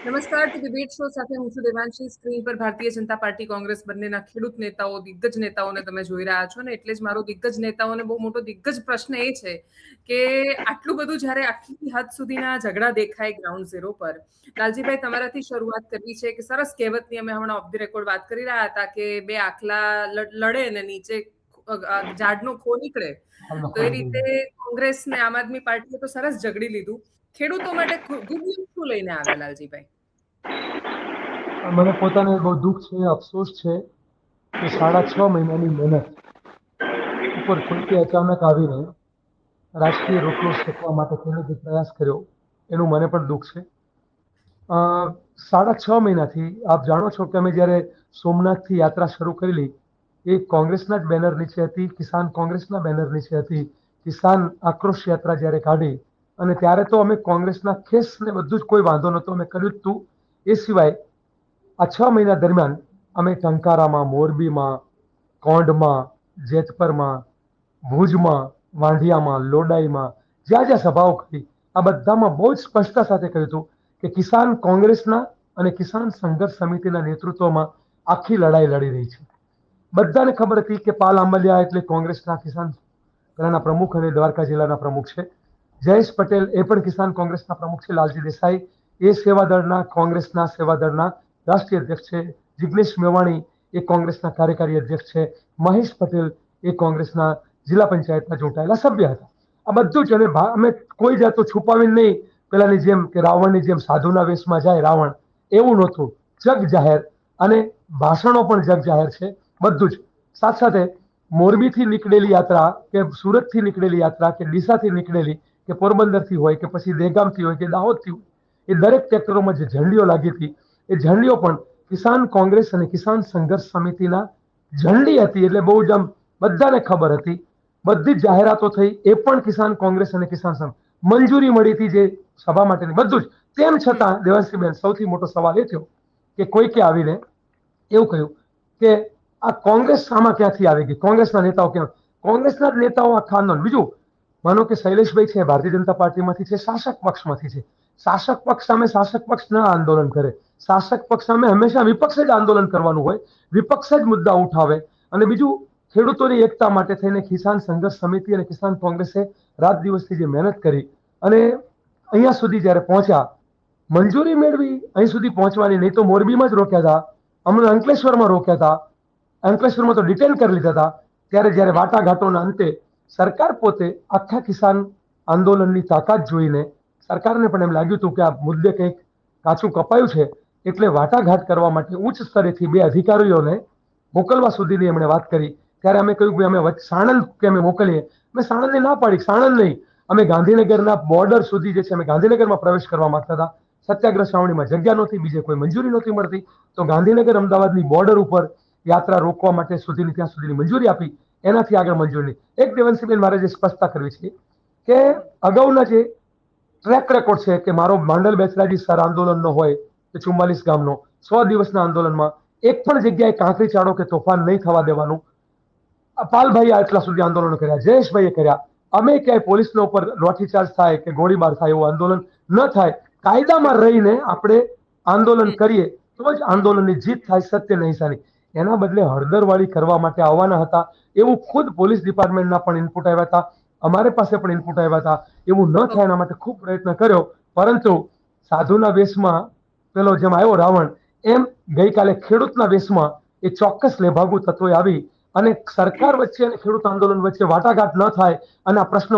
નમસ્કાર, તો debate show સાથે હું છું દેવાંશી. સ્ક્રીન પર ભારતીય જનતા પાર્ટી કોંગ્રેસ બંનેના ખેડૂત નેતાઓ, દિગ્ગજ નેતાઓને તમે જોઈ રહ્યા છો, ને એટલે જ મારો દિગ્ગજ નેતાઓને બહુ મોટો દિગ્ગજ પ્રશ્ન એ છે કે આટલું બધું જ્યારે આટલી હદ સુધીના ઝઘડા દેખાય ગ્રાઉન્ડ ઝીરો પર, લાલજીભાઈ તમારાથી શરૂઆત કરવી છે કે સરસ કહેવતની અમે હમણાં ઓફ ધી રેકોર્ડ વાત કરી રહ્યા હતા કે બે આખલા લડે ને નીચે ઝાડનો ખો નીકળે, તો એ રીતે કોંગ્રેસ ને આમ આદમી પાર્ટીએ તો સરસ ઝઘડી લીધું. ખેડૂતો માટે ગુડ ન્યૂઝ શું લઈને આવ્યા લાલજીભાઈ? મને પોતાને બહુ દુઃખ છે, અફસોસ છે કે 6.5 મહિનાની મહેનત ઉપર કોઈ અચાનક આવીને રાજકીય રોટલો શેકવા માટે ખેડૂતે પ્રયાસ કર્યો, એનું મને પણ દુઃખ છે. 6.5 મહિનાથી આપ જાણો છો કે અમે જ્યારે સોમનાથથી યાત્રા શરૂ કરેલી એ કોંગ્રેસના જ બેનર નીચે હતી, કિસાન કોંગ્રેસના બેનર નીચે હતી. કિસાન આક્રોશ યાત્રા જ્યારે કાઢી અને ત્યારે તો અમે કોંગ્રેસના ખેસ ને બધું જ કોઈ વાંધો નહોતો, અમે કર્યું જ હતું. એ સિવાય આ 6 મહિના દરમિયાન અમે ટંકારામાં, મોરબીમાં, કોંઢમાં, જેતપરમાં, ભુજમાં, વાંઢિયામાં, લોડાઈમાં જ્યાં જ્યાં સભાઓ કરી, આ બધામાં બહુ જ સ્પષ્ટતા સાથે કહ્યું હતું કે કિસાન કોંગ્રેસના અને કિસાન સંઘર્ષ સમિતિના નેતૃત્વમાં આખી લડાઈ લડી રહી છે. બધાને ખબર હતી કે પાલ આંબલિયા એટલે કોંગ્રેસના કિસાન જિલ્લાના પ્રમુખ અને દ્વારકા જિલ્લાના પ્રમુખ છે. જયેશ પટેલ એ પણ કિસાન કોંગ્રેસના પ્રમુખ છે. લાલજી દેસાઈ એ સેવાદળના કોંગ્રેસના સેવાદળના રાષ્ટ્રીય અધ્યક્ષ છે. જિગ્નેશ મેવાણી એ કોંગ્રેસના કાર્યકારી અધ્યક્ષ છે. મહેશ પટેલ એ કોંગ્રેસના જિલ્લા પંચાયતના ચૂંટાયેલા સભ્ય હતા. આ બધું જ અમે કોઈ જાતો છુપાવીને નહીં, પેલાની જેમ કે રાવણની જેમ સાધુના વેશમાં જાય રાવણ, એવું નહોતું. જગ જાહેર અને ભાષણો પણ જગ જાહેર છે. બધું જ સાથે સાથે મોરબીથી નીકળેલી યાત્રા કે સુરતથી નીકળેલી યાત્રા કે ડીસાથી નીકળેલી કે પોરબંદરથી હોય કે પછી દહેગામથી હોય કે દાહોદથી હોય, એ દરેક ટ્રેક્ટરોમાં જે ઝંડીઓ લાગી હતી એ ઝંડીઓ પણ કિસાન કોંગ્રેસ અને કિસાન સંઘર્ષ સમિતિના ઝંડી હતી. એટલે બહુ જ આમ બધાને ખબર હતી. બધી જ જાહેરાતો થઈ, એ પણ કિસાન કોંગ્રેસ અને કિસાન સંઘ મંજૂરી મળી હતી જે સભા માટેની, બધું જ. તેમ છતાં દેવાંશીબેન, સૌથી મોટો સવાલ એ થયો કે કોઈકે આવીને એવું કહ્યું કે આ કોંગ્રેસ આમાં ક્યાંથી આવી ગઈ, કોંગ્રેસના નેતાઓ ક્યાં? કોંગ્રેસના જ નેતાઓ આ ખાનદાન. બીજું માનો કે શૈલેષભાઈ છે ભારતીય જનતા પાર્ટીમાંથી છે, શાસક પક્ષમાંથી છે. શાસક પક્ષ સામે શાસક પક્ષ ના આંદોલન કરે, શાસક પક્ષ સામે હંમેશા વિપક્ષે જ આંદોલન કરવાનું હોય, વિપક્ષ જ મુદ્દા ઉઠાવે. અને બીજું, ખેડૂતોની એકતા માટે થઈને કિસાન સંઘર્ષ સમિતિ અને કિસાન કોંગ્રેસે રાત દિવસથી જે મહેનત કરી અને અહીંયા સુધી જ્યારે પહોંચ્યા, મંજૂરી મેળવી અહીં સુધી પહોંચવાની. નહીં તો મોરબીમાં જ રોક્યા હતા, અમને અંકલેશ્વરમાં રોક્યા હતા, અંકલેશ્વરમાં તો ડિટેન કરી લીધા હતા. ત્યારે જ્યારે વાટાઘાટોના અંતે સરકાર પોતે આખા કિસાન આંદોલનની તાકાત જોઈને સરકારને પણ એમ લાગ્યું હતું કે આ મુદ્દે કંઈક કાચું કપાયું છે, એટલે વાટાઘાટ કરવા માટે ઉચ્ચ સ્તરેથી 2 અધિકારીઓને મોકલવા સુધીની એમણે વાત કરી. ત્યારે અમે કહ્યું કે અમે સાણંદ કે અમે મોકલીએ. અમે સાણંદને ના પાડી, સાણંદ નહીં, અમે ગાંધીનગરના બોર્ડર સુધી જે છે અમે ગાંધીનગરમાં પ્રવેશ કરવા માંગતા હતા. સત્યાગ્રહ છાવણીમાં જગ્યા નહોતી, બીજે કોઈ મંજૂરી નહોતી મળતી, તો ગાંધીનગર અમદાવાદની બોર્ડર ઉપર યાત્રા રોકવા માટે સુધીની ત્યાં સુધીની મંજૂરી આપી. એનાથી આગળ મંજૂરી. એક દેવંશીબેન મારે જે સ્પષ્ટતા કરવી છે કે અગાઉના જે ટ્રેક રેકોર્ડ છે કે મારો માંડલ બેચરાજી સર આંદોલનનો હોય કે 44 ગામનો 100 દિવસના આંદોલનમાં એક પણ જગ્યાએ કાંકરી ચાળો કે તોફાન નહીં થવા દેવાનું. પાલભાઈ આટલા સુધી આંદોલનો કર્યા, જયેશભાઈએ કર્યા. અમે ક્યાંય પોલીસના ઉપર લાઠીચાર્જ થાય કે ગોળીબાર થાય એવું આંદોલન ન થાય. કાયદામાં રહીને આપણે આંદોલન કરીએ તો જ આંદોલનની જીત થાય, સત્યની હિસાની. એના બદલે હળદરવાળી કરવા માટે આવવાના હતા, એવું ખુદ પોલીસ ડિપાર્ટમેન્ટના પણ ઇનપુટ આવ્યા હતા, અમારે પાસે પણ ઇનપુટ આવ્યા હતા. એવું ન થાય એના માટે ખૂબ પ્રયત્ન કર્યો, પરંતુ સાધુના વેશમાં પેલો જેમ આવ્યો રાવણ, એમ ગઈકાલે ખેડૂતના વેશમાં એ ચોક્કસ લેભાગુ તત્વોએ આવી અને સરકાર વચ્ચે અને ખેડૂત આંદોલન વચ્ચે વાટાઘાટ ન થાય અને આ પ્રશ્ન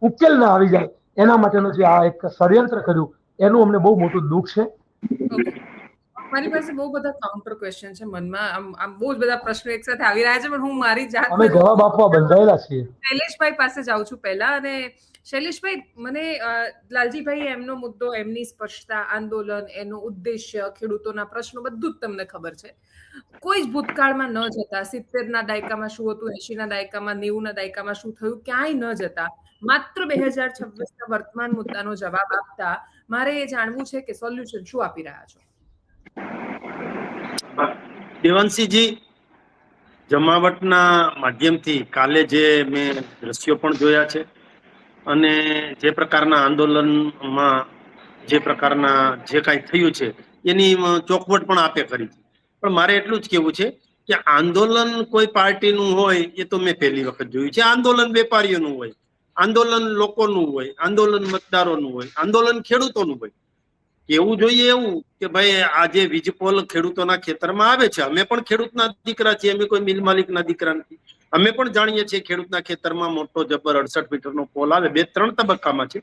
ઉકેલ ના આવી જાય, એના માટેનું જે આ એક ષડયંત્ર કર્યું, એનું અમને બહુ મોટું દુઃખ છે. મારી પાસે બહુ બધા કાઉન્ટર ક્વેશ્ચન છે મનમાં, આમ બહુ જ બધા પ્રશ્નો એક સાથે આવી રહ્યા છે, પણ હું મારી જાત અમે જવાબ આપવા બંધાયેલા છીએ. શૈલેષભાઈ પાસે જાઉં છું પહેલા. અને શૈલેષભાઈ, મને લાલજીભાઈ એમનો મુદ્દો, એમની સ્પષ્ટતા, આંદોલન, એનો ઉદ્દેશ્ય, ખેડૂતોના પ્રશ્નો બધું જ તમને ખબર છે. કોઈ જ ભૂતકાળમાં ન જતા, 70ના દાયકામાં શું હતું, 80ના દાયકામાં, 90ના દાયકામાં શું થયું, ક્યાંય ન જતા, માત્ર 2026ના વર્તમાન મુદ્દાનો જવાબ આપતા મારે એ જાણવું છે કે સોલ્યુશન શું આપી રહ્યા છો? દેવાંશીજી, જમાવટના માધ્યમથી કાલે જે મેં દ્રશ્યો પણ જોયા છે અને જે પ્રકારના આંદોલનમાં જે પ્રકારના જે કાંઈ થયું છે એની ચોખવટ પણ આપે કરી છે. પણ મારે એટલું જ કહેવું છે કે આંદોલન કોઈ પાર્ટીનું હોય એ તો મેં પહેલી વખત જોયું છે. આંદોલન વેપારીઓનું હોય, આંદોલન લોકોનું હોય, આંદોલન મતદારોનું હોય, આંદોલન ખેડૂતોનું હોય. કેવું જોઈએ એવું કે ભાઈ આજે વીજપોલ ખેડૂતોના ખેતરમાં આવે છે. અમે પણ ખેડૂતના દીકરા છીએ, અમે કોઈ મિલ માલિકના દીકરા નથી. અમે પણ જાણીએ છીએ ખેડૂતના ખેતરમાં મોટો જબર 68 મીટરનો પોલ આવે, 2-3 તબક્કામાં છે.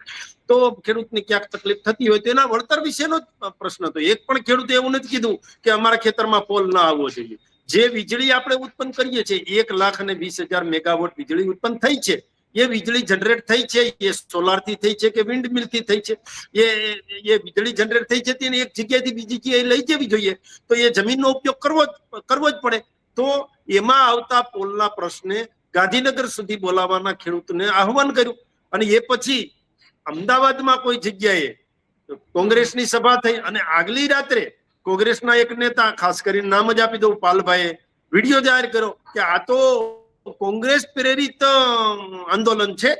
તો ખેડૂતને ક્યાંક તકલીફ થતી હોય તો એના વળતર વિશેનો પ્રશ્ન તો એક પણ ખેડૂતે એવું નથી કીધું કે અમારા ખેતરમાં પોલ ના આવવો જોઈએ. જે વીજળી આપણે ઉત્પન્ન કરીએ છીએ 1,20,000 મેગાવોટ વીજળી ઉત્પન્ન થઈ છે. એ વીજળી જનરેટ થઈ છે, એ સોલાર થી થઈ છે કે વિન્ડ મિલ થી થઈ છે, એ વીજળી જનરેટ થઈ છે તેને એક જગ્યાએથી બીજી જગ્યાએ લઈ જવી જોઈએ. તો એ જમીનનો ઉપયોગ કરવો જ પડે. તો એમાં આવતા પોલના પ્રશ્ને ગાંધીનગર સુધી બોલાવવાના ખેડૂતને આહવાન કર્યું. અને એ પછી અમદાવાદમાં કોઈ જગ્યાએ કોંગ્રેસની સભા થઈ અને આગલી રાત્રે કોંગ્રેસના એક નેતા, ખાસ કરીને નામ જ આપી દઉં, પાલભાઈએ વિડીયો જાહેર કર્યો કે આ તો કોંગ્રેસ પ્રેરિત આંદોલન છે.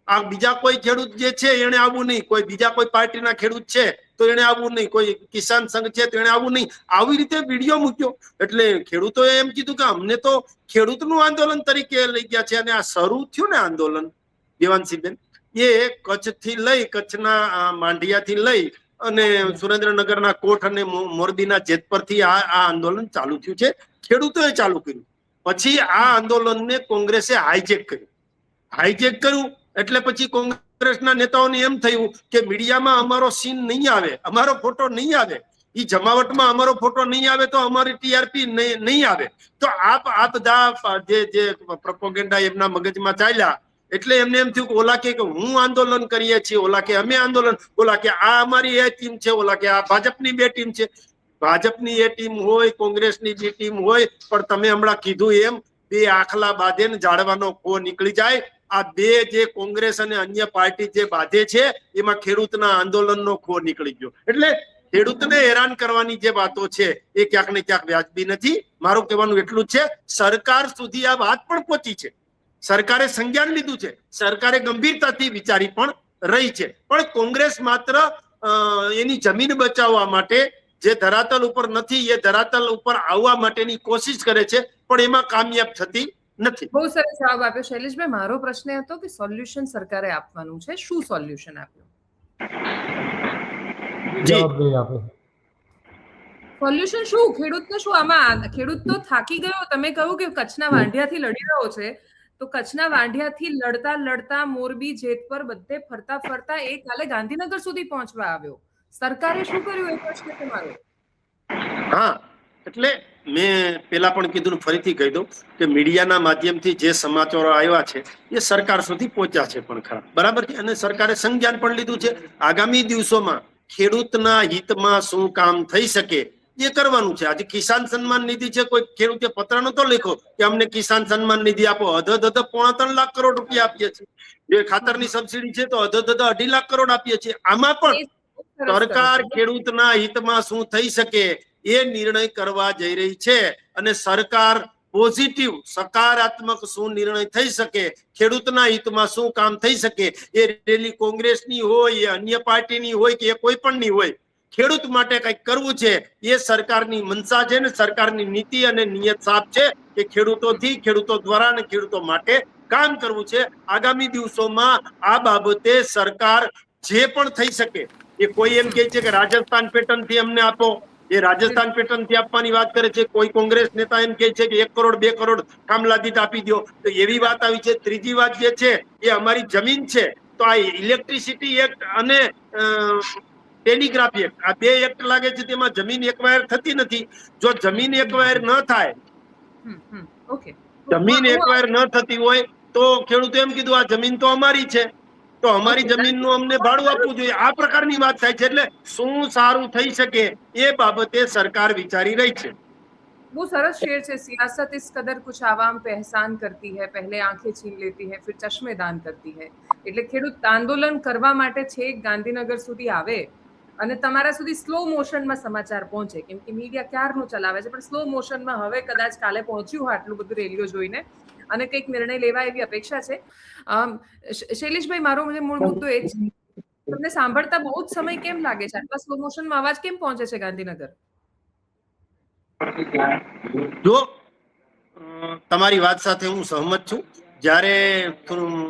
આ બીજા કોઈ ખેડૂત જે છે એને આવવું નહીં, કોઈ બીજા કોઈ પાર્ટીના ખેડૂત છે તો એને આવવું નહીં, કોઈ કિસાન સંઘ છે તો એને આવવું નહીં. આવી રીતે વિડીયો મૂક્યો. એટલે ખેડૂતોએ એમ કીધું કે અમને તો ખેડૂતનું આંદોલન તરીકે લઈ ગયા છે. અને આ શરૂ થયું ને આંદોલન, દેવાંશીબેન, એ કચ્છથી લઈ, કચ્છના માંડિયાથી લઈ અને સુરેન્દ્રનગરના કોટ અને મોરબીના જેતપરથી આ આંદોલન ચાલુ થયું છે. ખેડૂતોએ ચાલુ કર્યું. પછી આ આંદોલનને કોંગ્રેસે હાઈજેક કર્યું. એટલે પછી કોંગ્રેસના નેતાઓને એમ થયું કે મીડિયામાં અમારો સીન નહીં આવે, અમારો ફોટો નહીં આવે, એ જમાવટમાં અમારો ફોટો નહીં આવે તો અમારી ટીઆરપી નહીં આવે. તો આ બધા જે પ્રોપોગેન્ડા એમના મગજમાં ચાલ્યા. એટલે એમને એમ થયું કે ઓલા કે હું આંદોલન કરીએ છીએ, ઓલા કે અમે આંદોલન, ઓલા કે આ અમારી એ ટીમ છે, ઓલા કે આ ભાજપની બે ટીમ છે. ભાજપની એ ટીમ હોય, કોંગ્રેસની જે ટીમ હોય, પણ તમે હમણાં કીધું એમ બે આખલા બાંધે ને ઝાડવાનો ખો નીકળી જાય. આ બે જે કોંગ્રેસ અને અન્ય પાર્ટી જે બાંધે છે એમાં ખેડૂતના આંદોલનનો ખો નીકળી ગયો. એટલે ખેડૂતને હેરાન કરવાની જે વાતો છે એ ક્યાંક ને ક્યાંક વ્યાજબી નથી. મારું કહેવાનું એટલું જ છે, સરકાર સુધી આ વાત પણ પહોંચી છે, સરકારે સંજ્ઞાન લીધું છે, સરકારે ગંભીરતાથી વિચારી પણ રહી છે. પણ કોંગ્રેસ માત્ર એની જમીન બચાવવા માટે, જે ધરાતલ ઉપર નથી એ ધરાતલ ઉપર આવવા માટેની કોશિશ કરે છે, પણ એમાં કામયાબ થતી નથી. બહુ સરસ જવાબ આપ્યો શૈલેષભાઈ. મારો પ્રશ્ન હતો કે સોલ્યુશન સરકારે આપવાનું છે, શું સોલ્યુશન આપ્યું? સોલ્યુશન શું? ખેડૂતને શું આમાં? ખેડૂત તો થાકી ગયો. તમે કહ્યું કે કચ્છના વાંઢિયાથી લડી રહ્યો છે, તો કચ્છના વાંઢિયાથી લડતા મોરબી, જેતપર બધે ફરતા એ કાલે ગાંધીનગર સુધી પહોંચવા આવ્યો. સરકારે શું કર્યું એ પ્રશ્ન છે મારો. હા, એટલે મેં પેલા પણ કીધું, ફરીથી કહી દઉં કે મીડિયાના માધ્યમથી જે સમાચારો આવ્યા છે એ સરકાર સુધી પહોંચ્યા છે પણ ખરા, બરાબર છે. અને સરકારે સંજ્ઞાન પણ લીધું છે. આગામી દિવસોમાં ખેડૂતના હિતમાં શું કામ થઈ શકે એ કરવાનું છે. આજે કિસાન સન્માન નિધિ છે, કોઈ ખેડૂતે પત્ર નતો લખ્યો કે અમને કિસાન સન્માન નિધિ આપો. અધધ 3.5 લાખ કરોડ રૂપિયા આપીએ છીએ. જે ખાતરની સબસિડી છે તો અધધ 2.5 લાખ કરોડ આપીએ છીએ. આમાં પણ સરકાર ખેડૂતના હિતમાં શું થઈ શકે એ નિર્ણય કરવા જઈ રહી છે. અને સરકાર પોઝિટિવ, સકારાત્મક શું નિર્ણય થઈ શકે, ખેડૂતના હિતમાં શું કામ થઈ શકે, એ રેલી કોંગ્રેસની હોય, એ અન્ય પાર્ટીની હોય કે એ કોઈ પણની હોય, ખેડૂત માટે કંઈક કરવું છે એ સરકારની મનસા છે ને સરકારની નીતિ અને નિયત સાફ છે કે ખેડૂતોથી, ખેડૂતો દ્વારા અને ખેડૂતો માટે કામ કરવું છે. આગામી દિવસોમાં આ બાબતે સરકાર જે પણ થઈ શકે, એ કોઈ એમ કહે છે કે રાજસ્થાન પેટર્ન થી અમને આપો, એ રાજસ્થાન પેટર્ન થી આપવાની વાત કરે છે. કોઈ કોંગ્રેસ નેતા એમ કહે છે કે 1 કરોડ 2 કરોડ કામલા દીઠ આપી દો, તો એવી વાત આવી છે. ત્રીજી વાત જે છે એ અમારી જમીન છે, તો આ ઇલેક્ટ્રિસિટી એક્ટ અને ટેલિગ્રાફી એક્ટ, આ 2 એક્ટ લાગે છે, તેમાં જમીન એક્વાયર થતી નથી. જો જમીન એક્વાયર ન થાય, જમીન એક્વાયર ન થતી હોય તો ખેડૂતો એમ કીધું આ જમીન તો અમારી છે, તો અમારી જમીનનું અમને ભાડું આપવું જોઈએ. આ પ્રકારની વાત થાય છે. એટલે શું સારું થઈ શકે એ બાબતે સરકાર વિચારી રહી છે. वो सरस शेर છે, सियासत इस कदर कुछ आवाम पे एहसान करती है, पहले आंखें छीन लेती है, फिर चश्मे दान करती है. એટલે ખેડૂત આંદોલન કરવા માટે છેક ગાંધીનગર સુધી આવે અને તમારા સુધી સ્લો મોશનમાં સમાચાર પહોંચે, કેમ કે મીડિયા ક્યારનું ચલાવે છે, પણ સ્લો મોશનમાં હવે કદાચ કાલે પહોંચ્યું આટલું બધું રેલીઓ જોઈને અને કંઈક નિર્ણય લેવા એવી અપેક્ષા છે. શૈલેષભાઈ, મારો મૂળ મુદ્દો એ જ તમને સાંભળતા બહુ જ સમય કેમ લાગે છે? આટલા સ્લો મોશનમાં અવાજ કેમ પહોંચે છે ગાંધીનગર? જો તમારી વાત સાથે હું સહમત છું. જ્યારે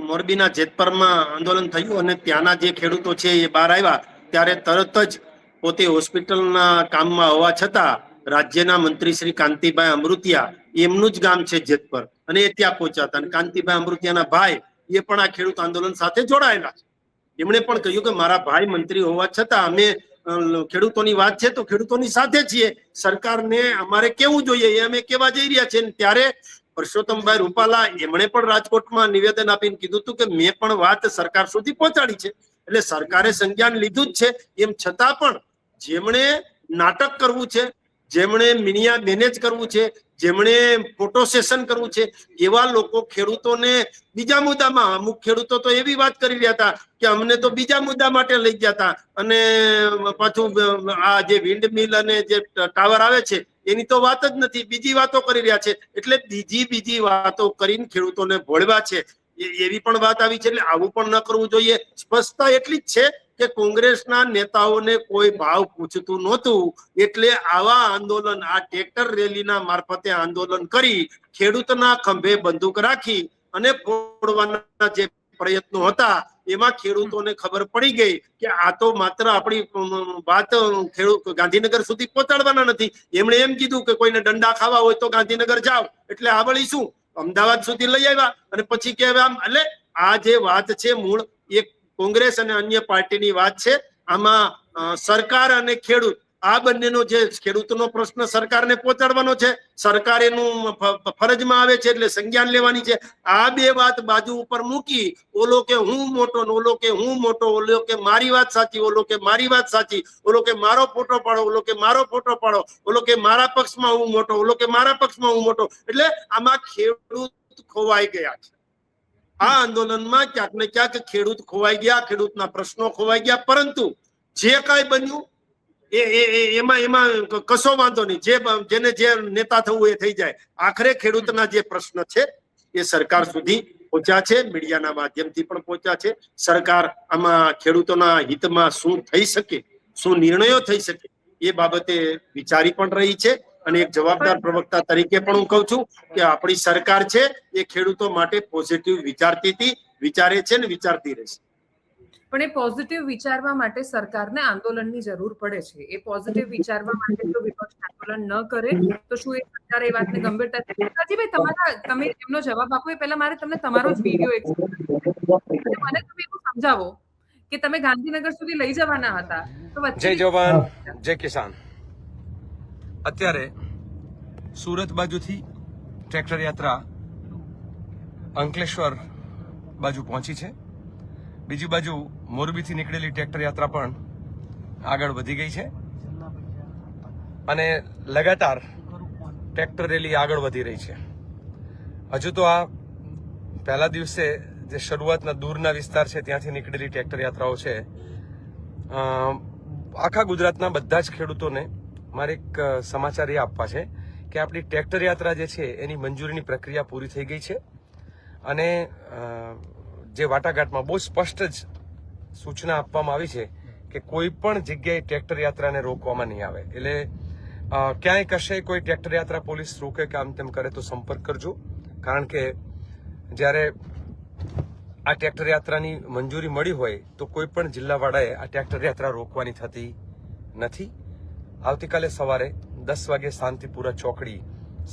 મોરબીના જેતપરમાં આંદોલન થયું અને ત્યાંના જે ખેડૂતો છે એ બહાર આવ્યા, ત્યારે તરત જ પોતે હોસ્પિટલના કામમાં હોવા છતાં રાજ્યના મંત્રી શ્રી કાંતિભાઈ અમૃતિયા, એમનું જ ગામ છે જેતપર, અને એ ત્યાં પહોંચ્યા હતા. અને કાંતિભાઈ અમૃતિયાના ભાઈ એ પણ આ ખેડૂત આંદોલન સાથે જોડાયેલા છે. એમણે પણ કહ્યું કે મારા ભાઈ મંત્રી હોવા છતાં અમે ખેડૂતોની વાત છે તો ખેડૂતોની સાથે છીએ, સરકારને અમારે કેવું જોઈએ એ અમે કેવા જઈ રહ્યા છીએ. ત્યારે પરસોત્તમભાઈ રૂપાલા એમણે પણ રાજકોટમાં નિવેદન આપીને કીધું હતું કે મેં પણ વાત સરકાર સુધી પહોંચાડી છે. એટલે સરકારે સંજ્ઞાન લીધું જ છે. એમ છતાં પણ જેમણે નાટક કરવું છે, જેમણે મીડિયા મેનેજ કરવું છે, જેમણે ફોટો સેશન કરવું છે, એવા લોકો ખેડૂતોને બીજા મુદ્દામાં, અમુક ખેડૂતો તો એવી વાત કરી રહ્યા હતા કે અમને તો બીજા મુદ્દા માટે લઈ ગયા હતા, અને પાછું આ જે વિન્ડ મિલ અને જે ટાવર આવે છે એની તો વાત જ નથી, બીજી વાતો કરી રહ્યા છે. એટલે બીજી વાતો કરીને ખેડૂતોને ભોળવા છે, એવી પણ વાત આવી છે. એટલે આવું પણ ન કરવું જોઈએ. સ્પષ્ટતા એટલી જ છે કે કોંગ્રેસના નેતાઓને કોઈ ભાવ પૂછતું નહોતું, એટલે આવા આંદોલન, આ ટ્રેક્ટર રેલીના મારફતે આંદોલન કરી ખેડૂતના ખંભે બંદૂક રાખી અને ફોડવાના જે પ્રયત્નો હતા, એમાં ખેડૂતોને ખબર પડી ગઈ કે આ તો માત્ર આપણી વાત ગાંધીનગર સુધી પહોંચાડવાના નથી. એમણે એમ કીધું કે કોઈને દંડા ખાવા હોય તો ગાંધીનગર જાઓ, એટલે આ વળી શું અમદાવાદ સુધી લઈ આવ્યા. અને પછી કે આમ, એટલે આ જે વાત છે મૂળ એક કોંગ્રેસ અને અન્ય પાર્ટીની વાત છે. આમાં સરકાર અને ખેડૂત, આ બંનેનો જે ખેડૂતનો પ્રશ્ન સરકારને પહોંચાડવાનો છે, સરકાર એનું ફરજમાં આવે છે એટલે સંજ્ઞાન લેવાની છે. આ બે વાત બાજુ ઉપર મૂકી, ઓલો કે હું મોટો, ઓલો કે હું મોટો, ઓલો કે મારી વાત સાચી, ઓલો કે મારી વાત સાચી, ઓલો કે મારો ફોટો પાડો, ઓલો કે મારો ફોટો પાડો, ઓલો કે મારા પક્ષમાં હું મોટો, ઓલો કે મારા પક્ષમાં હું મોટો. એટલે આમાં ખેડૂત ખોવાઈ ગયા છે. આ આંદોલનમાં ક્યાંક ને ક્યાંક ખેડૂત ખોવાઈ ગયા, ખેડૂતના પ્રશ્નો ખોવાઈ ગયા. પરંતુ જે કાંઈ બન્યું એમાં કશો વાંધો નહીં, જેને જે નેતા થવું એ થઈ જાય. આખરે ખેડૂતના જે પ્રશ્ન છે એ સરકાર સુધી પહોંચ્યા છે, મીડિયાના માધ્યમથી પણ પહોંચ્યા છે. સરકાર આમાં ખેડૂતોના હિતમાં શું થઈ શકે, શું નિર્ણયો થઈ શકે, એ બાબતે વિચારી પણ રહી છે. અને એક જવાબદાર પ્રવક્તા તરીકે પણ હું કહું છું કે આપણી સરકાર છે એ ખેડૂતો માટે પોઝિટિવ વિચારતી હતી, વિચારે છે ને વિચારતી રહેશે. પણ એ પોઝિટિવ વિચારવા માટે સરકારને આંદોલનની જરૂર પડે છે. એ પોઝિટિવ વિચારવા માટે જો વિપક્ષ આંદોલન ન કરે તો શું એ સરકાર એ વાતને ગંભીરતાથી? રાજીભાઈ, તમે એમનો જવાબ આપો એ પહેલા મારે તમને તમારો જ વિડીયો એક મને તમે એવું સમજાવો કે તમે ગાંધીનગર સુધી લઈ જવાના હતા તો જય જવાન જય કિસાન. અત્યારે સુરત બાજુથી ટ્રેક્ટર યાત્રા અંકલેશ્વર બાજુ પહોંચી છે. બીજી બાજુ મોરબીથી નીકળેલી ટ્રેક્ટર યાત્રા પણ આગળ વધી ગઈ છે અને લગાતાર ટ્રેક્ટર રેલી આગળ વધી રહી છે. હજુ તો આ પહેલા દિવસે જે શરૂઆતના દૂરના વિસ્તાર છે ત્યાંથી નીકળેલી ટ્રેક્ટર યાત્રાઓ છે. આખા ગુજરાતના બધા જ ખેડૂતોને મારે એક સમાચાર એ આપવા છે કે આપણી ટ્રેક્ટર યાત્રા જે છે એની મંજૂરીની પ્રક્રિયા પૂરી થઈ ગઈ છે અને જે વાટાઘાટમાં બહુ સ્પષ્ટ જ સૂચના આપવામાં આવી છે કે કોઈ પણ જગ્યાએ ટ્રેક્ટર યાત્રાને રોકવામાં નહીં આવે. એટલે ક્યાંય કશે કોઈ ટ્રેક્ટર યાત્રા પોલીસ રોકે કે આમ તેમ કરે તો સંપર્ક કરજો, કારણ કે જ્યારે આ ટ્રેક્ટર યાત્રાની મંજૂરી મળી હોય તો કોઈ પણ જિલ્લાવાળાએ આ ટ્રેક્ટર યાત્રા રોકવાની થતી નથી. આવતીકાલે સવારે 10 વાગે શાંતિપુરા ચોકડી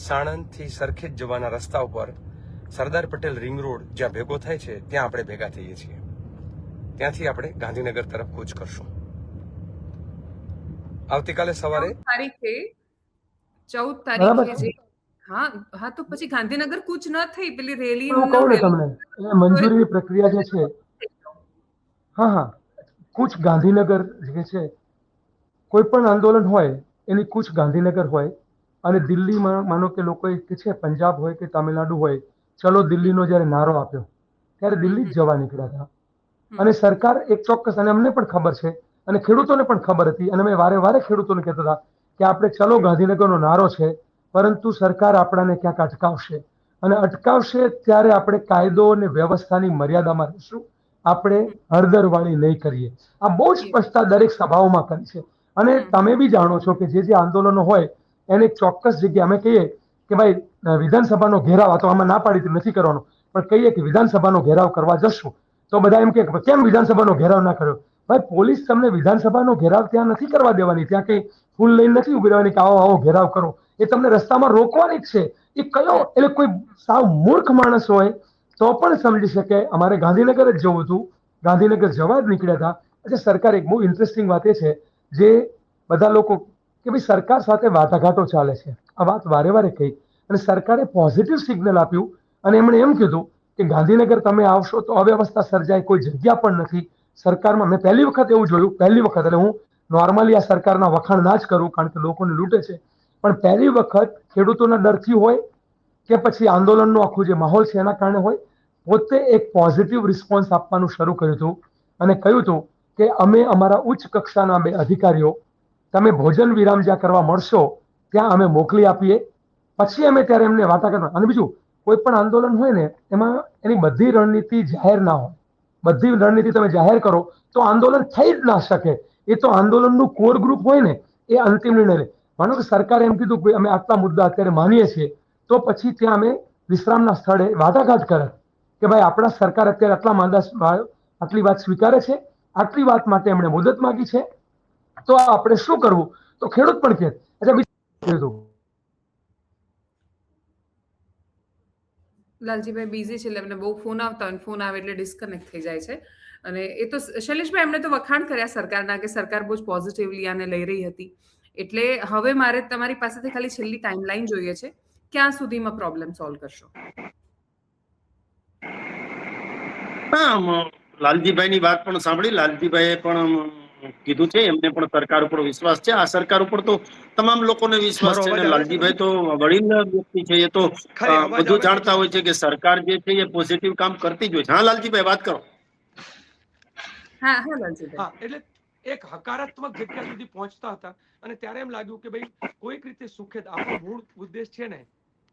સાણંદથી સરખેજ જવાના રસ્તા ઉપર સરદાર પટેલ રિંગ રોડ જ્યાં ભેગો થાય છે ત્યાં આપણે ભેગા થઈએ છીએ. ત્યાંથી આપણે ગાંધીનગર તરફ કૂચ કરશું. આવતીકાલે સવારે 14 તારીખે હા તો પછી ગાંધીનગર કૂચ ન થઈ પેલી રેલી હું કહું ને તમને એ મંજૂરીની પ્રક્રિયા જે છે, હા કૂચ ગાંધીનગર જે છે, કોઈ પણ આંદોલન હોય એની કૂચ ગાંધીનગર હોય. અને દિલ્હીમાં માનો કે લોકોએ કે છે પંજાબ હોય કે તામિલનાડુ હોય, ચલો દિલ્હીનો જ્યારે નારો આપ્યો ત્યારે દિલ્હી જ જવા નીકળ્યા હતા. અને સરકાર એક ચોક્કસ, અને અમને પણ ખબર છે અને ખેડૂતોને પણ ખબર હતી, અને મેં વારે ખેડૂતોને કહેતા હતા કે આપણે ચલો ગાંધીનગરનો નારો છે, પરંતુ સરકાર આપણાને ક્યાંક અટકાવશે અને અટકાવશે ત્યારે આપણે કાયદો અને વ્યવસ્થાની મર્યાદામાં રહીશું. આપણે હળદરવાળી નહીં કરીએ. આ બહુ જ સ્પષ્ટતા દરેક સભાઓમાં કરી છે. અને તમે બી જાણો છો કે જે આંદોલનો હોય એને એક ચોક્કસ જગ્યા અમે કહીએ કે ભાઈ વિધાનસભાનો ઘેરાવ, આ તો આમાં ના પાડી નથી કરવાનો, પણ કહીએ કે વિધાનસભાનો ઘેરાવ કરવા જશું તો બધા એમ કે કેમ વિધાનસભાનો ઘેરાવ ના કર્યો? ભાઈ, પોલીસ તમને વિધાનસભાનો ઘેરાવ ત્યાં નથી કરવા દેવાની, ત્યાં કઈ ફૂલ લઈને નથી ઉભી રહેવાની કે આવો આવો ઘેરાવ કરો. એ તમને રસ્તામાં રોકવાની જ છે. એ કયો એટલે કોઈ સાવ મૂર્ખ માણસ હોય તો પણ સમજી શકે. અમારે ગાંધીનગર જ જવું હતું, ગાંધીનગર જવા જ નીકળ્યા હતા. એટલે સરકાર એક બહુ ઇન્ટરેસ્ટિંગ વાત એ છે જે બધા લોકો કે ભાઈ સરકાર સાથે વાટાઘાટો ચાલે છે, આ વાત વારે વારે કહી અને સરકારે પોઝિટિવ સિગ્નલ આપ્યું અને એમણે એમ કીધું કે ગાંધીનગર તમે આવશો તો અવ્યવસ્થા સર્જાય, કોઈ જગ્યા પણ નથી સરકારમાં. મેં પહેલી વખત એવું જોયું, પહેલી વખત, એટલે હું નોર્મલી આ સરકારના વખાણ ના જ કરું કારણ કે લોકોને લૂંટે છે, પણ પહેલી વખત ખેડૂતોના ડરથી હોય કે પછી આંદોલનનો આખું જે માહોલ છે એના કારણે હોય, પોતે એક પોઝિટિવ રિસ્પોન્સ આપવાનું શરૂ કર્યું હતું અને કહ્યું હતું કે અમે અમારા ઉચ્ચ કક્ષાના 2 અધિકારીઓ તમે ભોજન વિરામ જ્યાં કરવા મળશો ત્યાં અમે મોકલી આપીએ, પછી અમે ત્યારે એમને વાટાઘાટ. અને બીજું, કોઈ પણ આંદોલન હોય ને એમાં એની બધી રણનીતિ જાહેર ના હોય. બધી રણનીતિ તમે જાહેર કરો તો આંદોલન થઈ જ ના શકે. એ તો આંદોલનનું કોર ગ્રુપ હોય ને એ અંતિમ નિર્ણય લે. માનો કે સરકારે એમ કીધું કે અમે આટલા મુદ્દા અત્યારે માનીએ છીએ, તો પછી ત્યાં અમે વિશ્રામના સ્થળે વાટાઘાટ કરે કે ભાઈ આપણા સરકાર અત્યારે આટલા માંદા, આટલી વાત સ્વીકારે છે, આટલી વાત માટે એમણે મુદત માંગી છે, તો આપણે શું કરવું? તો ખેડૂત પણ કહે બીજું લાલજીભાઈ બીઝી છે એટલે એમને બહુ ફોન આવતા હોય, ફોન આવે એટલે ડિસ્કનેક્ટ થઈ જાય છે. અને એ તો શૈલેષભાઈ એમણે તો વખાણ કર્યા સરકારના કે સરકાર બહુ જ પોઝિટિવલી આને લઈ રહી હતી. એટલે હવે મારે તમારી પાસેથી ખાલી છેલ્લી ટાઈમલાઈન જોઈએ છે, ક્યાં સુધીમાં પ્રોબ્લેમ સોલ્વ કરશો? હા, લાલજીભાઈની વાત પણ સાંભળી. લાલજીભાઈએ પણ કીધું છે એમને પણ સરકાર ઉપર વિશ્વાસ છે. આ સરકાર ઉપર તો તમામ લોકોને વિશ્વાસ છે અને લાલજીભાઈ તો વડીલ વ્યક્તિ છે, એ તો બધું જાણતા હોય છે કે સરકાર જે છે એ પોઝિટિવ કામ કરતી જ હોય છે. હા લાલજીભાઈ, વાત કરો. હા હા લાલજીભાઈ. હા, એટલે એક હકારાત્મક જગ્યા સુધી પહોંચતા હતા અને ત્યારે એમ લાગ્યું કે ભાઈ કોઈક રીતે સુખેદ આપણો મૂળ ઉદ્દેશ છે ને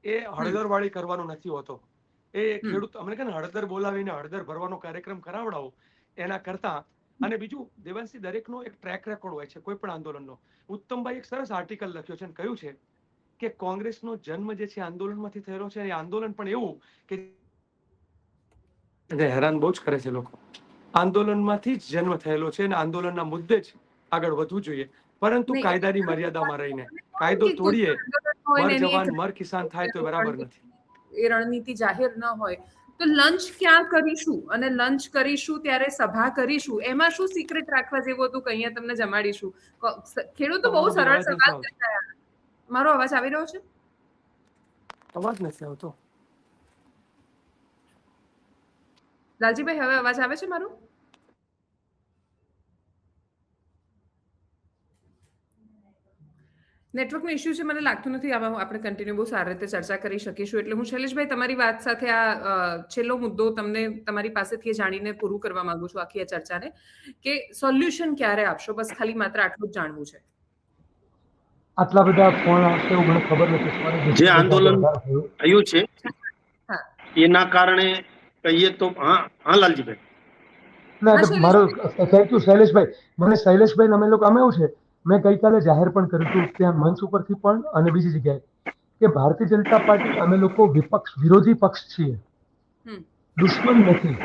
એ હળદરવાળી કરવાનો નથી હોતો. એ ખેડૂત અમને કે હળદર બોલાવીને હળદર ભરવાનો કાર્યક્રમ કરાવડાવો એના કરતા. અને બીજું, દેવાંશી, દરેકનો એક ટ્રેક રેકોર્ડ હોય છે કોઈ પણ આંદોલનનો. ઉત્તમભાઈ એક સરસ આર્ટિકલ લખ્યો છે અને કહ્યું છે કે કોંગ્રેસનો જન્મ જે છે આંદોલનમાંથી થયેલો છે. એ આંદોલન પણ એવું કે હેરાન બહુ જ કરે છે લોકો. આંદોલનમાંથી જ જન્મ થયેલો છે અને આંદોલનના મુદ્દે જ આગળ વધવું જોઈએ, પરંતુ કાયદાની મર્યાદામાં રહીને. કાયદો તોડીએ મર જવાન મર કિસાન થાય તો બરાબર નથી. એ રણનીતિ જાહેર ન હોય તો લંચ ક્યાં કરીશું અને લંચ કરીશું ત્યારે સભા કરીશું, એમાં શું સિક્રેટ રાખવા જેવું હતું કે અહીંયા તમને જમાડીશું? ખેડૂતો બહુ સરળ સવાલ કરતા. મારો અવાજ આવી રહ્યો છે? અવાજ નથી આવતો. લાલજીભાઈ, હવે અવાજ આવે છે મારો? નેટવર્કનો ઇશ્યુ છે, મને લાગતું નથી આમાં આપણે કન્ટિન્યુ બહુ સારી રીતે ચર્ચા કરી શકીશું. એટલે હું શૈલેષભાઈ તમારી વાત સાથે આ છેલ્લો મુદ્દો તમને તમારી પાસેથી જાણીને પૂરું કરવા માંગુ છું આખી આ ચર્ચાને, કે સોલ્યુશન ક્યારે આપશો? બસ ખાલી માત્ર આટલું જ જાણવું છે. આટલા બધા ફોન આવશે એવું મને ખબર નથી. જે આંદોલન થયું છે એના કારણે કહીએ તો હા લાલજીભાઈ. ના, મારો થેન્ક યુ શૈલેષભાઈ. મને શૈલેષભાઈ અમે લોકો અમે એવું છે, મેં ગઈકાલે જાહેર પણ કર્યું હતું ત્યાં મંચ ઉપરથી પણ અને બીજી જગ્યાએ કે ભારતીય જનતા પાર્ટી અમે લોકો વિપક્ષ, વિરોધી પક્ષ છીએ, દુશ્મન નથી.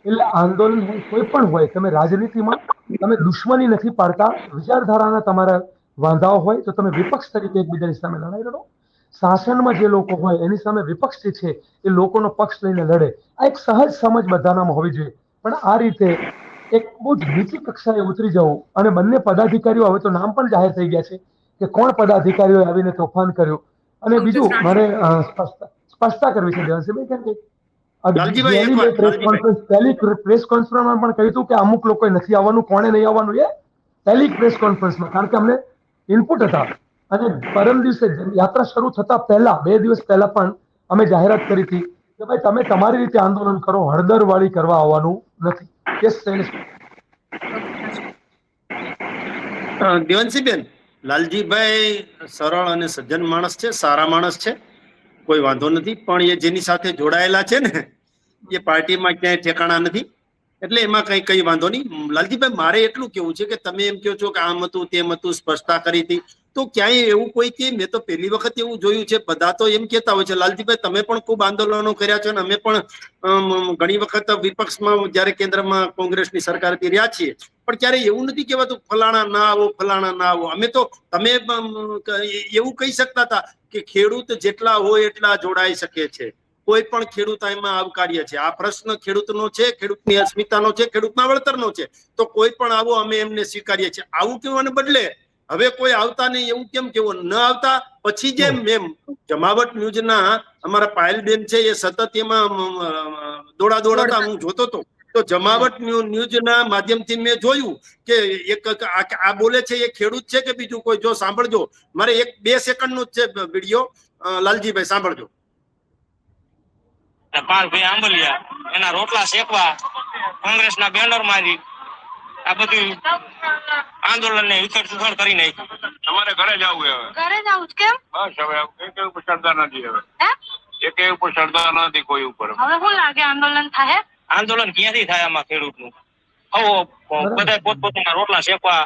એટલે આંદોલન કોઈ પણ હોય, તમે રાજનીતિમાં તમે દુશ્મની નથી પાડતા. વિચારધારાના તમારા વાંધાઓ હોય તો તમે વિપક્ષ તરીકે એકબીજાની સામે લડાઈ લડો. શાસનમાં જે લોકો હોય એની સામે વિપક્ષ જે છે એ લોકોનો પક્ષ લઈને લડે. આ એક સહજ સમજ બધાનામાં હોવી જોઈએ. પણ આ રીતે એક બહુ જ નીચી કક્ષાએ ઉતરી જવું, અને બંને પદાધિકારીઓ હવે તો નામ પણ જાહેર થઈ ગયા છે કે કોણ પદાધિકારીઓએ આવીને તોફાન કર્યું. અને બીજું મારે સ્પષ્ટતા કરવી છે દેવાંશીભાઈ, કેમ કે પ્રેસ કોન્ફરન્સમાં પણ કહ્યું હતું કે અમુક લોકોએ નથી આવવાનું. કોણે નહીં આવવાનું એ પહેલી પ્રેસ કોન્ફરન્સમાં, કારણ કે અમને ઇનપુટ હતા. અને પરમ દિવસે યાત્રા શરૂ થતા પહેલા 2 દિવસ પહેલા પણ અમે જાહેરાત કરી હતી કે ભાઈ તમે તમારી રીતે આંદોલન કરો, હળદરવાળી કરવા આવવાનું નથી. દેવાંશીબેન, લાલજીભાઈ સરળ અને સજ્જન માણસ છે, સારા માણસ છે, કોઈ વાંધો નથી. પણ એ જેની સાથે જોડાયેલા છે ને એ પાર્ટીમાં ક્યાંય ઠેકાણા નથી. એટલે એમાં કઈ વાંધો નહીં. લાલજીભાઈ, મારે એટલું કેવું છે કે તમે એમ કહો છો કે આમ હતું તેમ હતું, સ્પષ્ટતા કરી હતી, તો ક્યાંય એવું કોઈ કે મેં તો પહેલી વખત એવું જોયું છે, બધા તો એમ કહેતા હોય છે. લાલજીભાઈ, તમે પણ ખૂબ આંદોલનો કર્યા છો અને અમે પણ ઘણી વખત વિપક્ષમાં જ્યારે કેન્દ્રમાં કોંગ્રેસની સરકાર રહ્યા છીએ, પણ ક્યારે એવું નથી કહેવાતું ફલાણા ના આવો, ફલાણા ના આવો. અમે તો તમે એવું કહી શકતા હતા કે ખેડૂત જેટલા હોય એટલા જોડાઈ શકે છે, કોઈ પણ ખેડૂત એમાં આવકાર્ય છે. આ પ્રશ્ન ખેડૂતનો છે, ખેડૂતની અસ્મિતાનો છે, ખેડૂતના વળતરનો છે, તો કોઈ પણ આવો અમે એમને સ્વીકારીએ છીએ. આવું કહેવાને બદલે હવે કોઈ આવતા નહીં એવું કેમ કેવું? ન આવતા પછી જેમ મેમ જમાવટ ન્યૂઝના અમારા પાયલબેન છે એ સતત એમાં દોડા હતા, હું જોતો હતો. તો જમાવટ ન્યૂઝના માધ્યમથી મેં જોયું કે એક આ બોલે છે એ ખેડૂત છે કે બીજું કોઈ. જો સાંભળજો, મારે 1-2 સેકન્ડનો જ છે વિડીયો, લાલજીભાઈ સાંભળજો. પાલભાઈ આંબલિયા એના રોટલા શેકવા, કોંગ્રેસના બેનર મારી, આ બધું આંદોલન ને ઉથડ કરી નાખ્યું. તમારે ઘરે જવું હવે? ઘરે જવું છે. કેમ? બસ હવે એક ઉપર શ્રદ્ધા નથી. હવે એક ઉપર શ્રદ્ધા નથી કોઈ ઉપર. હવે શું લાગે આંદોલન થાય? આંદોલન ક્યાંથી થાય આમાં ખેડૂતનું? બધા પોતપોતાના રોટલા શેકવા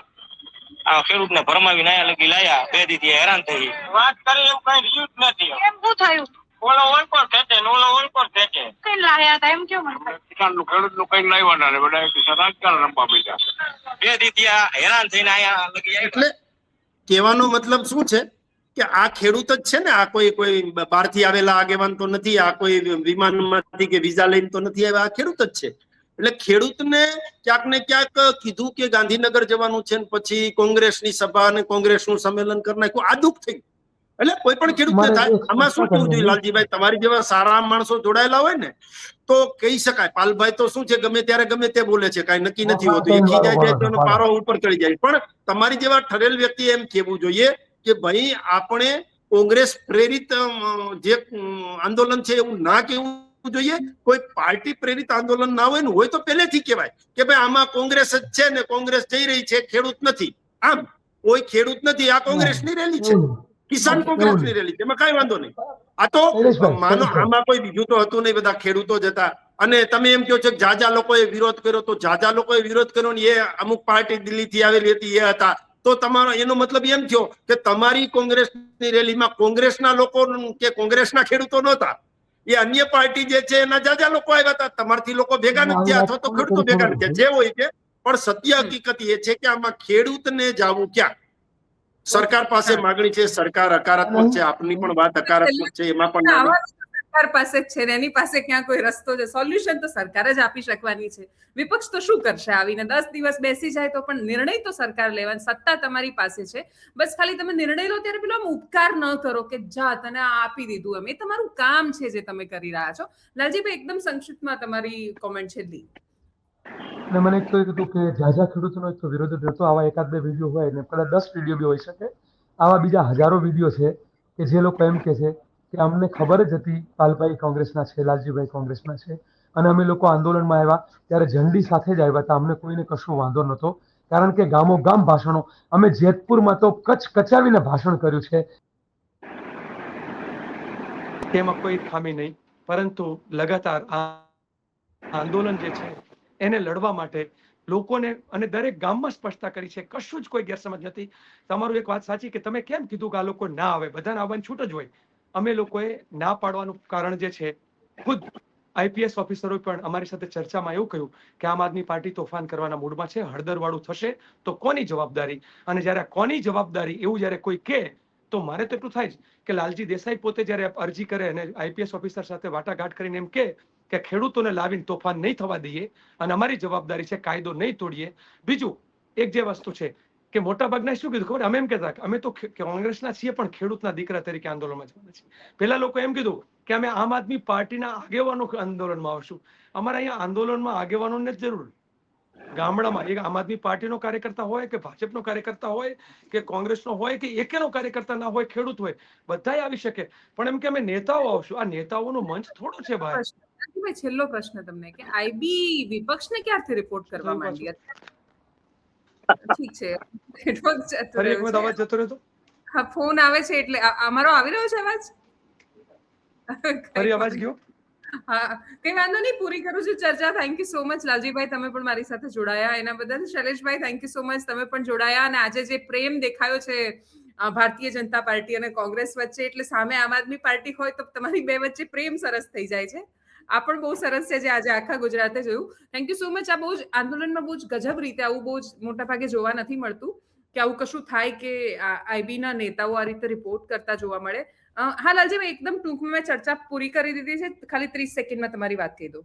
આ ખેડૂતને ભરમાવીને આયા લગી લાયા, 2 દી હેરાન થઈ. વાત કરી એવું કઈ રહ્યું જ નથી. કેમ શું થયું? ઓલો ઓલકોર ખેંચે ને ઓલો ઓલકોર ખેંચે. કઈ લાયા હતા એમ કેમ? કિસાનનું ખેડૂતનું કઈ લાવવાના ને બધા રાજકારણ રમવા માંડ્યા. 2 દી હેરાન થઈને આયા લગી. એટલે કહેવાનો મતલબ શું છે કે આ ખેડૂત જ છે ને, આ કોઈ બહારથી આવેલા આગેવાન તો નથી, આ કોઈ વિમાનમાંથી કે વિઝા લઈને તો નથી આવ્યા, આ ખેડૂત જ છે. એટલે ખેડૂતને ક્યાંક ને ક્યાંક કીધું કે ગાંધીનગર જવાનું છે, પછી કોંગ્રેસની સભા અને કોંગ્રેસનું સંમેલન કરી નાખ્યું, આ દુઃખ થયું. એટલે કોઈ પણ ખેડૂતને થાય. આમાં શું કેવું જોઈએ લાલજીભાઈ, તમારી જેવા સારા માણસો જોડાયેલા હોય ને તો કહી શકાય. પાલભાઈ તો શું છે, ગમે ત્યારે ગમે તે બોલે છે, કઈ નક્કી નથી હોતું, એ ખીજાય જાય તો પારો ઉપર ચડી જાય. પણ તમારી જેવા ઠરેલ વ્યક્તિ એમ કેવું જોઈએ કે ભાઈ આપણે કોંગ્રેસ પ્રેરિત જે આંદોલન છે એવું ના કેવું જોઈએ. કોઈ પાર્ટી પ્રેરિત આંદોલન ના હોય ને, હોય તો પહેલેથી કહેવાય કે ભાઈ આમાં કોંગ્રેસ જ છે ને કોંગ્રેસ જઈ રહી છે, ખેડૂત નથી. આમ કોઈ ખેડૂત નથી, આ કોંગ્રેસની રેલી છે, કિસાન કોંગ્રેસની રેલી છે, એમાં કઈ વાંધો નહીં. આ તો માનો આમાં કોઈ બીજું તો હતું નહીં, બધા ખેડૂતો જ હતા. અને તમે એમ કહો છો કે જાજા લોકોએ વિરોધ કર્યો, તો જાજા લોકોએ વિરોધ કર્યો ને એ અમુક પાર્ટી દિલ્હીથી આવેલી હતી એ હતા, તો તમારો એનો મતલબ એમ થયો કે તમારી કોંગ્રેસની રેલીમાં કોંગ્રેસના લોકો કે કોંગ્રેસના ખેડૂતો નહોતા, એ અન્ય પાર્ટી જે છે એના જાજા લોકો આવ્યા હતા. તમારથી લોકો ભેગા નથી થયા અથવા તો ખેડૂતો ભેગા નથી થયા, જે હોય છે. પણ સત્ય હકીકત એ છે કે આમાં ખેડૂતને જાવું ક્યાં? સરકાર પાસે માંગણી છે, સરકાર હકારાત્મક છે, આપની પણ વાત હકારાત્મક છે, એમાં પણ સરકાર પાસે જ છે ને એની પાસે ક્યાં કોઈ રસ્તો છે? સોલ્યુશન તો સરકાર જ આપી શકવાની છે. વિપક્ષ તો શું કરશે? આવીને 10 દિવસ બેસી જાય તો પણ નિર્ણય તો સરકાર લેવાની, સત્તા તમારી પાસે છે. બસ ખાલી તમે નિર્ણય લો ત્યારે પેલો આમ ઉપકાર ન કરો કે જા તને આપી દીધું એમ. એ તમારું કામ છે જે તમે કરી રહ્યા છો. લાલજીભાઈ, એકદમ સંક્ષિપ્તમાં તમારી કોમેન્ટ છેલ્લી. અને મને એક તો એ કીધું કે જાજા ખેડૂતોનો એક તો વિરોધ જ હતો. આવા 1-2 વિડીયો હોય ને કદાચ 10 વિડીયો બી હોઈ શકે. આવા બીજા હજારો વિડીયો છે કે જે લોકો એમ કે છે કે અમને ખબર જ હતી પાલભાઈ કોંગ્રેસના છે, લાલજીભાઈ કોંગ્રેસના છે, અને અમે લોકો આંદોલનમાં આવ્યા ત્યારે ઝંડી સાથે જ આવ્યા હતા. અમને કોઈને કશું વાંધો નહોતો, કારણ કે ગામો ગામ ભાષણો, અમે જેતપુરમાં તો કચાવીને ભાષણ કર્યું છે. તેમાં કોઈ ખામી નહીં, પરંતુ લગાતાર આ આંદોલન જે છે એને લડવા માટે લોકોને અને દરેક ગામમાં સ્પષ્ટતા કરી છે, કશું જ કોઈ ગેરસમજ નથી. તમારું એક વાત સાચી કે તમે કેમ કીધું કે આ લોકો ના આવે, બધાને આવવાની છૂટ જ હોય. અમે લોકોએ ના પાડવાનું કારણ જે છે, ખુદ આઈપીએસ ઓફિસરોએ પણ અમારી સાથે ચર્ચામાં એવું કહ્યું કે આમ આદમી પાર્ટી તોફાન કરવાના મૂડમાં છે, હળદરવાળું થશે તો કોની જવાબદારી? અને જ્યારે કોની જવાબદારી એવું જ્યારે કોઈ કહે તો મારે તો એટલું થાય જ કે લાલજી દેસાઈ પોતે જ્યારે અરજી કરે અને આઈપીએસ ઓફિસર સાથે વાટાઘાટ કરીને એમ કે ખેડૂતોને લાવીને તોફાન નહીં થવા દઈએ અને અમારી જવાબદારી છે કાયદો નહીં તોડીએ. બીજું એક જે વસ્તુ છે કે મોટા ભાગના શું કીધું ખબર? અમે એમ કહેતા કે અમે તો કોંગ્રેસના છીએ પણ ખેડૂતના દીકરા તરીકે આંદોલનમાં જવાના છીએ. પેલા લોકો એમ કીધું કે અમે આમ આદમી પાર્ટીના આગેવાનો આંદોલનમાં આવશું. અમારા અહીંયા આંદોલનમાં આગેવાનોને જ જરૂર. ગામડામાં એક આમ આદમી પાર્ટીનો કાર્યકર્તા હોય કે ભાજપનો કાર્યકર્તા હોય કે કોંગ્રેસનો હોય કે એકેનો કાર્યકર્તા ના હોય, ખેડૂત હોય, બધાય આવી શકે. પણ એમ કે અમે નેતાઓ આવશું, આ નેતાઓનો મંચ થોડો છે બહાર. છેલ્લો પ્રશ્ન તમને કે આઈબી વિપક્ષને ક્યારથી રિપોર્ટ કરવા માંડી? ઠીક છે, અવાજ જતો રહ્યો. હા, ફોન આવે છે એટલે અમારો આવી રહ્યો છે અવાજ. ફરી અવાજ ગયો. હા, કઈ વાંધો નહીં, પૂરી કરું છું ચર્ચા. Thank you so much Laljibhai, તમે પણ મારી સાથે જોડાયા એના બદલ. શૈલેષભાઈ, થેન્ક યુ સો મચ, તમે પણ જોડાયા. અને આજે જે પ્રેમ દેખાયો છે ભારતીય જનતા પાર્ટી અને કોંગ્રેસ વચ્ચે, એટલે સામે આમ આદમી પાર્ટી હોય તો તમારી બે વચ્ચે પ્રેમ સરસ થઈ જાય છે. આ પણ બહુ સરસ છે જે આજે આખા ગુજરાતે જોયું. Thank you so much. આ બહુ જ આંદોલનમાં બહુ જ ગજબ રીતે આવું બહુ જ મોટા ભાગે જોવા નથી મળતું કે આવું કશું થાય કે આઈબીના નેતાઓ આ રીતે રિપોર્ટ કરતા જોવા મળે. હા લાલજીભાઈ, એકદમ ટૂંકમાં મેં ચર્ચા પૂરી કરી દીધી છે, ખાલી 30 સેકન્ડમાં તમારી વાત કહી દો.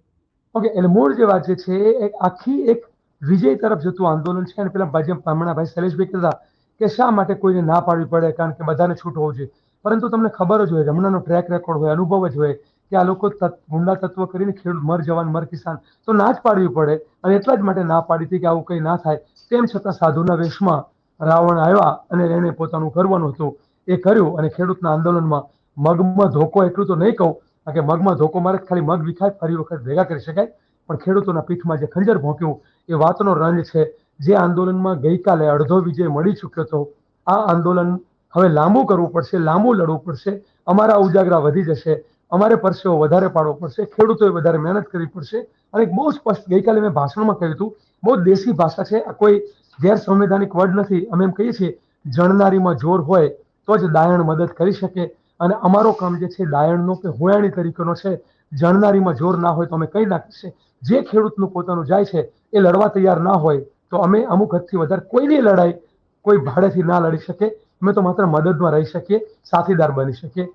ઓકે, એટલે મૂળ જે વાત છે એક આખી એક વિજય તરફ જતું આંદોલન છે. અને પેલા ભાઈ શૈલેષભાઈ કહેતા કે શા માટે કોઈને ના પાડવી પડે, કારણ કે બધાને છૂટ હોવું જોઈએ. પરંતુ તમને ખબર જ હોય, હમણાંનો ટ્રેક રેકોર્ડ હોય, અનુભવ જ હોય કે આ લોકો ગુંડા તત્વ કરીને ખેડૂત મર જવાન મર કિસાન તો ના જ પાડવી પડે. અને એટલા જ માટે ના પાડી હતી કે આવું કંઈ ના થાય. તેમ છતાં સાધુના વેશમાં રાવણ આવ્યા અને એને પોતાનું કરવાનું હતું એ કર્યું. અને ખેડૂતના આંદોલનમાં મગમાં ધોકો, એટલું તો નહીં કહું કારણ કે મગમાં ધોકો મારે ખાલી મગ વિખાય, ફરી વખત ભેગા કરી શકાય, પણ ખેડૂતોના પીઠમાં જે ખંજર ભોંક્યું એ વાતનો રંજ છે. જે આંદોલનમાં ગઈકાલે અડધો વિજય મળી ચૂક્યો હતો, આ આંદોલન હવે લાંબુ કરવું પડશે, લાંબુ લડવું પડશે. અમારા ઉજાગરા વધી જશે, અમારે પરસેવો વધારે પાડવો પડશે, ખેડૂતોએ વધારે મહેનત કરવી પડશે. અને બહુ સ્પષ્ટ ગઈકાલે મેં ભાષણમાં કહ્યું હતું, બહુ દેશી ભાષા છે, આ કોઈ ગેરસંવૈધાનિક વર્ડ નથી. અમે એમ કહીએ છીએ, જણનારીમાં જોર હોય તો જ દાયણ મદદ કરી શકે. અને અમારો કામ જે છે દાયણનો કે હોયાણી તરીકેનો છે. જણનારીમાં જોર ના હોય તો અમે કઈ નાખીએ. જે ખેડૂતનું પોતાનું જાય છે એ લડવા તૈયાર ના હોય તો અમે અમુક હદથી વધારે કોઈની લડાઈ કોઈ ભાડેથી ના લડી શકે. અમે તો માત્ર મદદમાં રહી શકીએ, સાથીદાર બની શકીએ.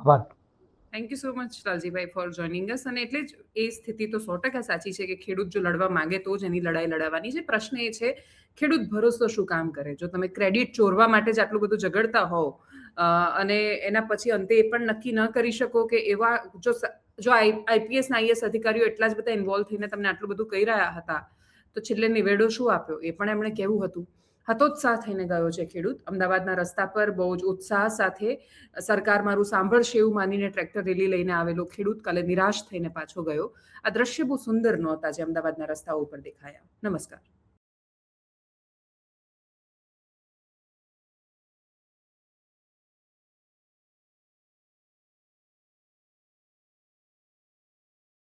આભાર. Thank you so much Laljibhai four joining અસ. અને એટલે જ એ સ્થિતિ તો 100% સાચી છે કે ખેડૂત જો લડવા માંગે તો જ એની લડાઈ લડાવવાની છે. પ્રશ્ન એ છે ખેડૂત ભરોસો શું કામ કરે? જો તમે ક્રેડિટ ચોરવા માટે જ આટલું બધું ઝઘડતા હોવ અને એના પછી અંતે એ પણ નક્કી ન કરી શકો કે એવા જો આઈપીએસ ના આઈએસ અધિકારીઓ એટલા જ બધા ઇન્વોલ્વ થઈને તમને આટલું બધું કહી રહ્યા હતા તો છેલ્લે નિવેડો શું આપ્યો એ પણ એમણે કહેવું હતું. હતોત્સાહ થઈને ગયો છે ખેડૂત. અમદાવાદના રસ્તા પર બહુ જ ઉત્સાહ સાથે સરકાર મારું સાંભળશે એવું માનીને ટ્રેક્ટર રેલી લઈને આવેલો ખેડૂત કાલે નિરાશ થઈને પાછો ગયો. આ દ્રશ્ય બહુ સુંદર નહોતા જે અમદાવાદના રસ્તાઓ ઉપર દેખાયા. નમસ્કાર.